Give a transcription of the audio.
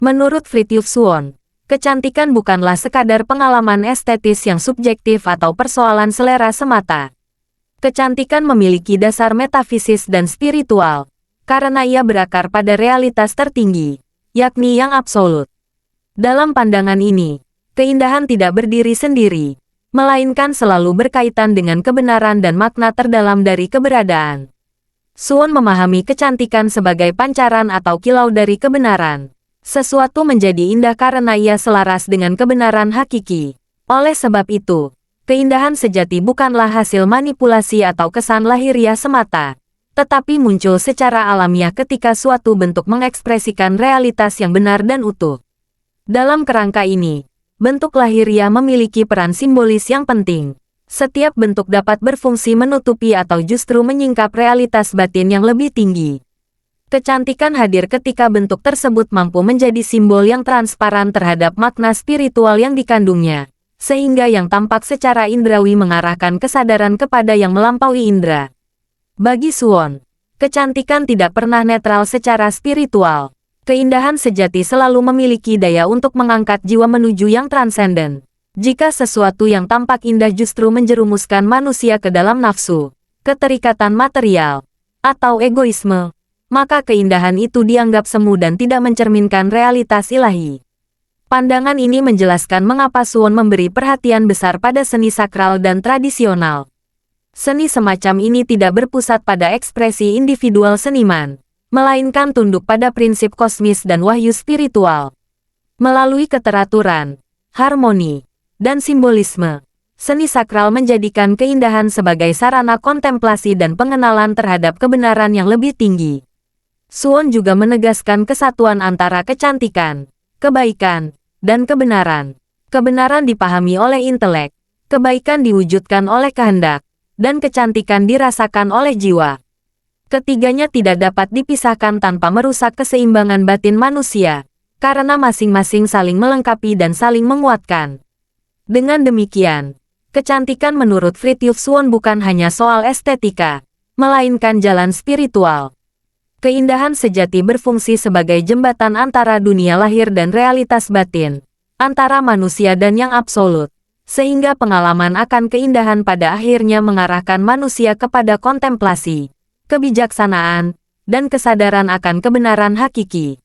Menurut Fritjof Swan, kecantikan bukanlah sekadar pengalaman estetis yang subjektif atau persoalan selera semata. Kecantikan memiliki dasar metafisis dan spiritual, karena ia berakar pada realitas tertinggi, yakni yang absolut. Dalam pandangan ini, keindahan tidak berdiri sendiri, melainkan selalu berkaitan dengan kebenaran dan makna terdalam dari keberadaan. Swan memahami kecantikan sebagai pancaran atau kilau dari kebenaran. Sesuatu menjadi indah karena ia selaras dengan kebenaran hakiki. Oleh sebab itu, keindahan sejati bukanlah hasil manipulasi atau kesan lahiriah semata, tetapi muncul secara alamiah ketika suatu bentuk mengekspresikan realitas yang benar dan utuh. Dalam kerangka ini, bentuk lahiriah memiliki peran simbolis yang penting. Setiap bentuk dapat berfungsi menutupi atau justru menyingkap realitas batin yang lebih tinggi. Kecantikan hadir ketika bentuk tersebut mampu menjadi simbol yang transparan terhadap makna spiritual yang dikandungnya, sehingga yang tampak secara indrawi mengarahkan kesadaran kepada yang melampaui indera. Bagi Swan, kecantikan tidak pernah netral secara spiritual. Keindahan sejati selalu memiliki daya untuk mengangkat jiwa menuju yang transenden. Jika sesuatu yang tampak indah justru menjerumuskan manusia ke dalam nafsu, keterikatan material, atau egoisme, maka keindahan itu dianggap semu dan tidak mencerminkan realitas ilahi. Pandangan ini menjelaskan mengapa Swan memberi perhatian besar pada seni sakral dan tradisional. Seni semacam ini tidak berpusat pada ekspresi individual seniman, melainkan tunduk pada prinsip kosmis dan wahyu spiritual. Melalui keteraturan, harmoni, dan simbolisme, seni sakral menjadikan keindahan sebagai sarana kontemplasi dan pengenalan terhadap kebenaran yang lebih tinggi. Swan juga menegaskan kesatuan antara kecantikan, kebaikan, dan kebenaran. Kebenaran dipahami oleh intelek, kebaikan diwujudkan oleh kehendak, dan kecantikan dirasakan oleh jiwa. Ketiganya tidak dapat dipisahkan tanpa merusak keseimbangan batin manusia, karena masing-masing saling melengkapi dan saling menguatkan. Dengan demikian, kecantikan menurut Fritjof Swan bukan hanya soal estetika, melainkan jalan spiritual. Keindahan sejati berfungsi sebagai jembatan antara dunia lahir dan realitas batin, antara manusia dan yang absolut, sehingga pengalaman akan keindahan pada akhirnya mengarahkan manusia kepada kontemplasi, kebijaksanaan, dan kesadaran akan kebenaran hakiki.